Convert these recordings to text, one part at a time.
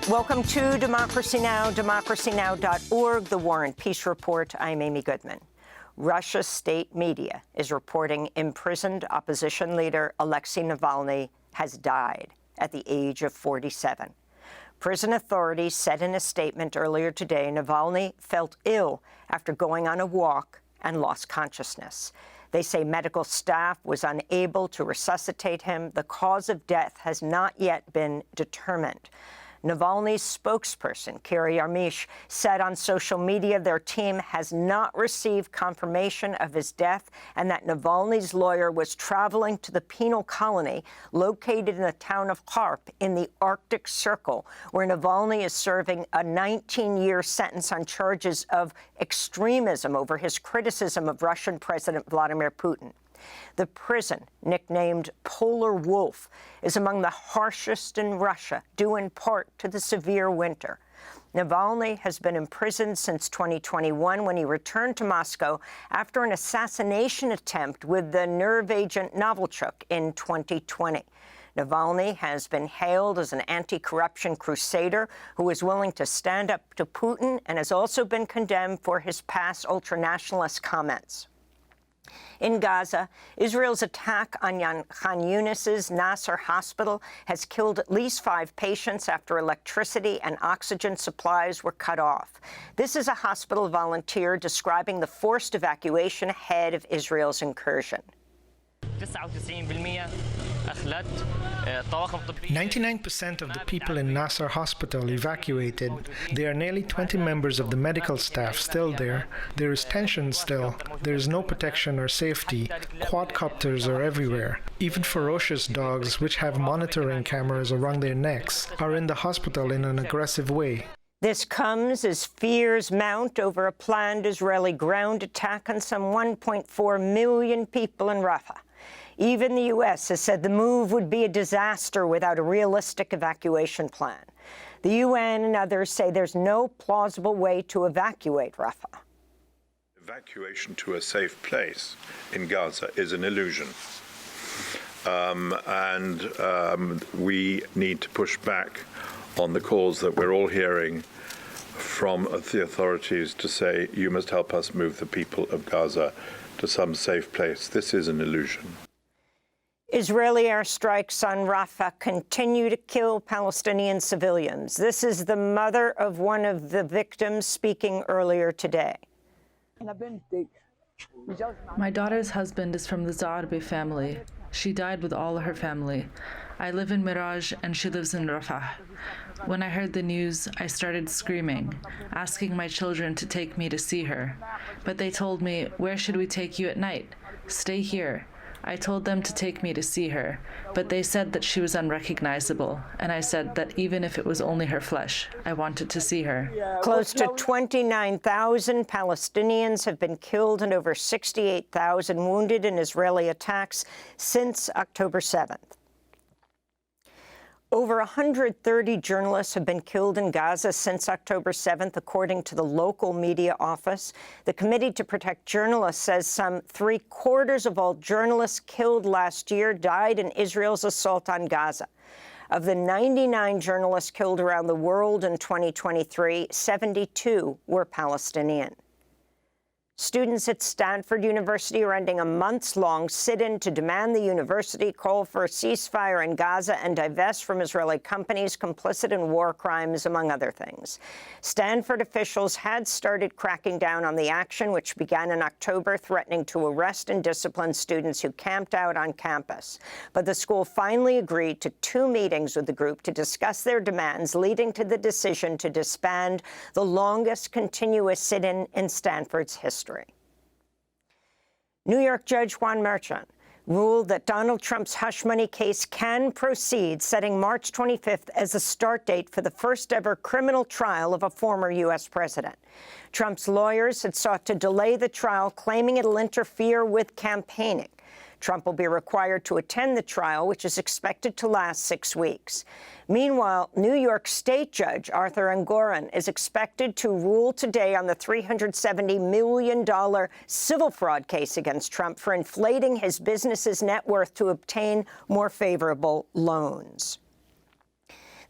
Welcome to Democracy Now!, democracynow.org, The War and Peace Report. I'm Amy Goodman. Russia's state media is reporting imprisoned opposition leader Alexei Navalny has died at the age of 47. Prison authorities said in a statement earlier today Navalny felt ill after going on a walk and lost consciousness. They say medical staff was unable to resuscitate him. The cause of death has not yet been determined. Navalny's spokesperson, Kiri Yarmish, said on social media their team has not received confirmation of his death and that Navalny's lawyer was traveling to the penal colony located in the town of Kharp in the Arctic Circle, where Navalny is serving a 19-year sentence on charges of extremism over his criticism of Russian President Vladimir Putin. The prison, nicknamed Polar Wolf, is among the harshest in Russia, due in part to the severe winter. Navalny has been imprisoned since 2021 when he returned to Moscow after an assassination attempt with the nerve agent Novichok in 2020. Navalny has been hailed as an anti-corruption crusader who is willing to stand up to Putin and has also been condemned for his past ultranationalist comments. In Gaza, Israel's attack on Khan Yunis's Nasser hospital has killed at least 5 patients after electricity and oxygen supplies were cut off. This is a hospital volunteer describing the forced evacuation ahead of Israel's incursion. 99% of the people in Nasser hospital evacuated. There are nearly 20 members of the medical staff still there. There is tension still. There is no protection or safety. Quadcopters are everywhere. Even ferocious dogs, which have monitoring cameras around their necks, are in the hospital in an aggressive way. This comes as fears mount over a planned Israeli ground attack on some 1.4 million people in Rafah. Even the U.S. has said the move would be a disaster without a realistic evacuation plan. The UN and others say there's no plausible way to evacuate Rafah. Evacuation to a safe place in Gaza is an illusion. We need to push back on the calls that we're all hearing from the authorities to say, you must help us move the people of Gaza to some safe place. This is an illusion. Israeli airstrikes on Rafah continue to kill Palestinian civilians. This is the mother of one of the victims speaking earlier today. My daughter's husband is from the Zarbi family. She died with all her family. I live in Miraj and she lives in Rafah. When I heard the news, I started screaming, asking my children to take me to see her. But they told me, "Where should we take you at night? Stay here." I told them to take me to see her, but they said that she was unrecognizable, and I said that even if it was only her flesh, I wanted to see her. Close to 29,000 Palestinians have been killed and over 68,000 wounded in Israeli attacks since October 7th. Over 130 journalists have been killed in Gaza since October 7th, according to the local media office. The Committee to Protect Journalists says some 3/4 of all journalists killed last year died in Israel's assault on Gaza. Of the 99 journalists killed around the world in 2023, 72 were Palestinian. Students at Stanford University are ending a months-long sit-in to demand the university call for a ceasefire in Gaza and divest from Israeli companies complicit in war crimes, among other things. Stanford officials had started cracking down on the action, which began in October, threatening to arrest and discipline students who camped out on campus. But the school finally agreed to 2 meetings with the group to discuss their demands, leading to the decision to disband the longest continuous sit-in in Stanford's history. New York Judge Juan Merchan ruled that Donald Trump's hush money case can proceed, setting March 25th as a start date for the first-ever criminal trial of a former U.S. president. Trump's lawyers had sought to delay the trial, claiming it'll interfere with campaigning. Trump will be required to attend the trial, which is expected to last 6 weeks. Meanwhile, New York State Judge Arthur Engoron is expected to rule today on the $370 million civil fraud case against Trump for inflating his business's net worth to obtain more favorable loans.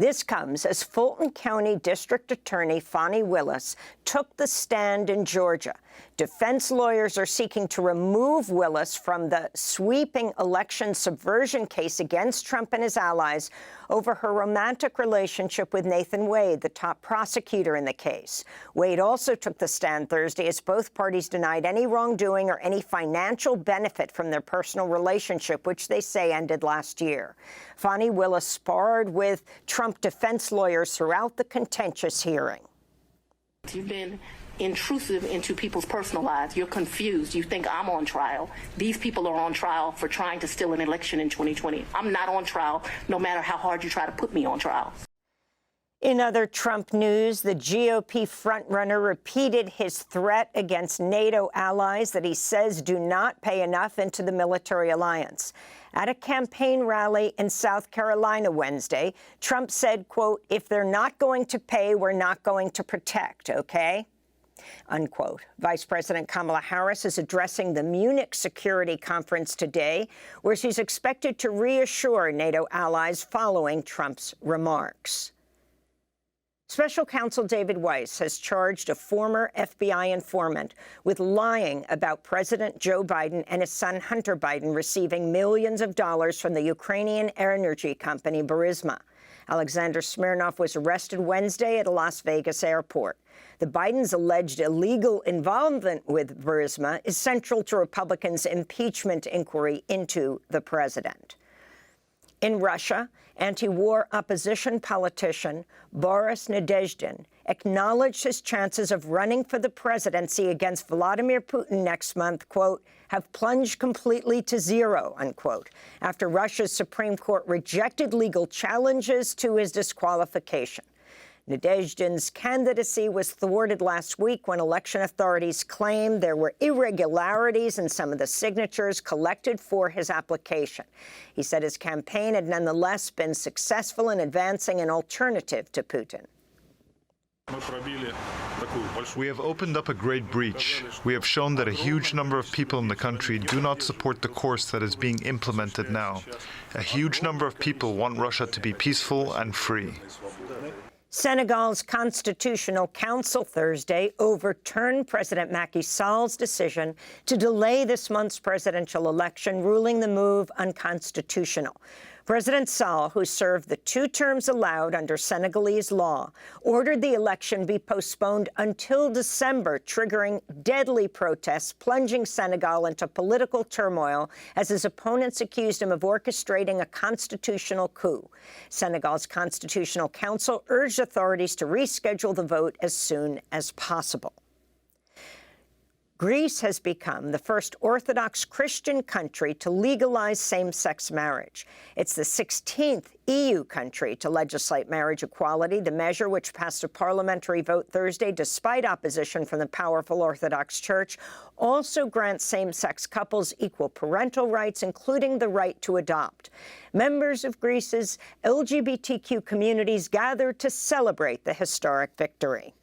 This comes as Fulton County District Attorney Fani Willis took the stand in Georgia. Defense lawyers are seeking to remove Willis from the sweeping election subversion case against Trump and his allies over her romantic relationship with Nathan Wade, the top prosecutor in the case. Wade also took the stand Thursday as both parties denied any wrongdoing or any financial benefit from their personal relationship, which they say ended last year. Fani Willis sparred with Trump defense lawyers throughout the contentious hearing. You've been intrusive into people's personal lives. You're confused. You think I'm on trial. These people are on trial for trying to steal an election in 2020. I'm not on trial, no matter how hard you try to put me on trial. In other Trump news, the GOP frontrunner repeated his threat against NATO allies that he says do not pay enough into the military alliance. At a campaign rally in South Carolina Wednesday, Trump said, quote, "If they're not going to pay, we're not going to protect, okay?" Unquote. Vice President Kamala Harris is addressing the Munich Security Conference today, where she's expected to reassure NATO allies following Trump's remarks. Special counsel David Weiss has charged a former FBI informant with lying about President Joe Biden and his son Hunter Biden receiving millions of dollars from the Ukrainian energy company Burisma. Alexander Smirnov was arrested Wednesday at a Las Vegas airport. The Bidens' alleged illegal involvement with Burisma is central to Republicans' impeachment inquiry into the president. In Russia, anti-war opposition politician Boris Nadezhdin acknowledged his chances of running for the presidency against Vladimir Putin next month, quote, have plunged completely to zero, unquote, after Russia's Supreme Court rejected legal challenges to his disqualification. Nadezhdin's candidacy was thwarted last week when election authorities claimed there were irregularities in some of the signatures collected for his application. He said his campaign had nonetheless been successful in advancing an alternative to Putin. We have opened up a great breach. We have shown that a huge number of people in the country do not support the course that is being implemented now. A huge number of people want Russia to be peaceful and free. Senegal's Constitutional Council Thursday overturned President Macky Sall's decision to delay this month's presidential election, ruling the move unconstitutional. President Sall, who served the 2 terms allowed under Senegalese law, ordered the election be postponed until December, triggering deadly protests, plunging Senegal into political turmoil as his opponents accused him of orchestrating a constitutional coup. Senegal's Constitutional Council urged authorities to reschedule the vote as soon as possible. Greece has become the first Orthodox Christian country to legalize same-sex marriage. It's the 16th EU country to legislate marriage equality. The measure, which passed a parliamentary vote Thursday despite opposition from the powerful Orthodox Church, also grants same-sex couples equal parental rights, including the right to adopt. Members of Greece's LGBTQ communities gathered to celebrate the historic victory.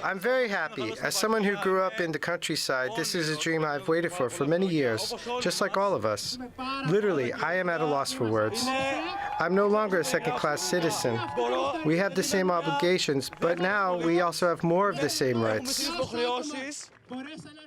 I'm very happy. As someone who grew up in the countryside, this is a dream I've waited for many years, just like all of us. Literally, I am at a loss for words. I'm no longer a second-class citizen. We have the same obligations, but now we also have more of the same rights.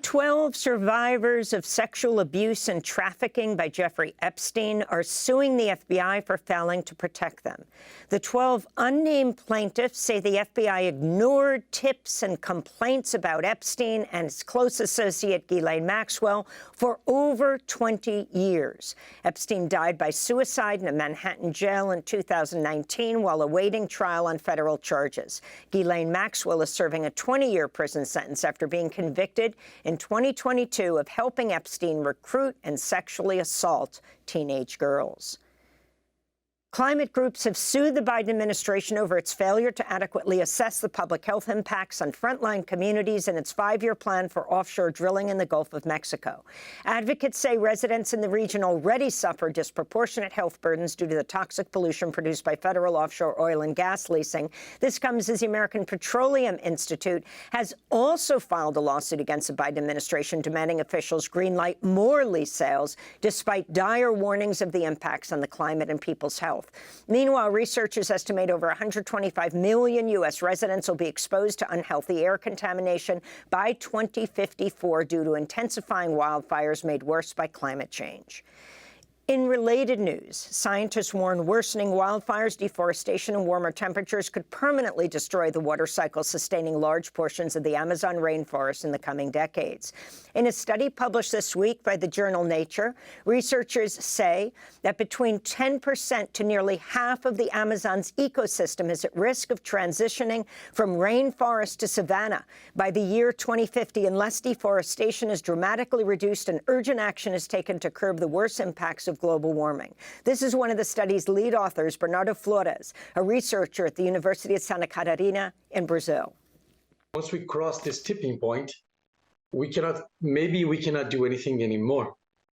12 survivors of sexual abuse and trafficking by Jeffrey Epstein are suing the FBI for failing to protect them. The 12 unnamed plaintiffs say the FBI ignored tips and complaints about Epstein and his close associate Ghislaine Maxwell for over 20 years. Epstein died by suicide in a Manhattan jail in 2019 while awaiting trial on federal charges. Ghislaine Maxwell is serving a 20-year prison sentence after being convicted in 2022 of helping Epstein recruit and sexually assault teenage girls. Climate groups have sued the Biden administration over its failure to adequately assess the public health impacts on frontline communities in its 5-year plan for offshore drilling in the Gulf of Mexico. Advocates say residents in the region already suffer disproportionate health burdens due to the toxic pollution produced by federal offshore oil and gas leasing. This comes as the American Petroleum Institute has also filed a lawsuit against the Biden administration demanding officials greenlight more lease sales, despite dire warnings of the impacts on the climate and people's health. health. Meanwhile, researchers estimate over 125 million U.S. residents will be exposed to unhealthy air contamination by 2054 due to intensifying wildfires made worse by climate change. In related news, scientists warn worsening wildfires, deforestation, and warmer temperatures could permanently destroy the water cycle, sustaining large portions of the Amazon rainforest in the coming decades. In a study published this week by the journal Nature, researchers say that between 10% to nearly half of the Amazon's ecosystem is at risk of transitioning from rainforest to savanna by the year 2050 unless deforestation is dramatically reduced and urgent action is taken to curb the worst impacts of global warming. This is one of the study's lead authors, Bernardo Flores, a researcher at the University of Santa Catarina in Brazil. Once we cross this tipping point, maybe we cannot do anything anymore.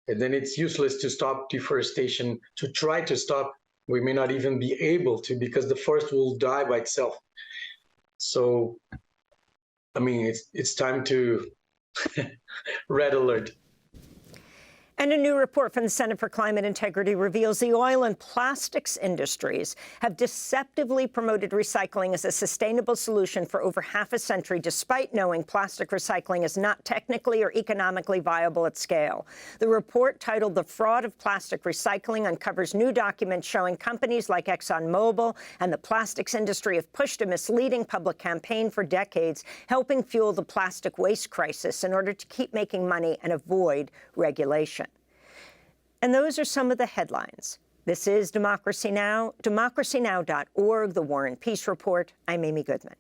And then it's useless to stop deforestation, to try to stop. We may not even be able to because the forest will die by itself. So, I mean, it's time to red alert. And a new report from the Center for Climate Integrity reveals the oil and plastics industries have deceptively promoted recycling as a sustainable solution for over half a century, despite knowing plastic recycling is not technically or economically viable at scale. The report, titled "The Fraud of Plastic Recycling," uncovers new documents showing companies like ExxonMobil and the plastics industry have pushed a misleading public campaign for decades, helping fuel the plastic waste crisis in order to keep making money and avoid regulation. And those are some of the headlines. This is Democracy Now!, democracynow.org, The War and Peace Report. I'm Amy Goodman.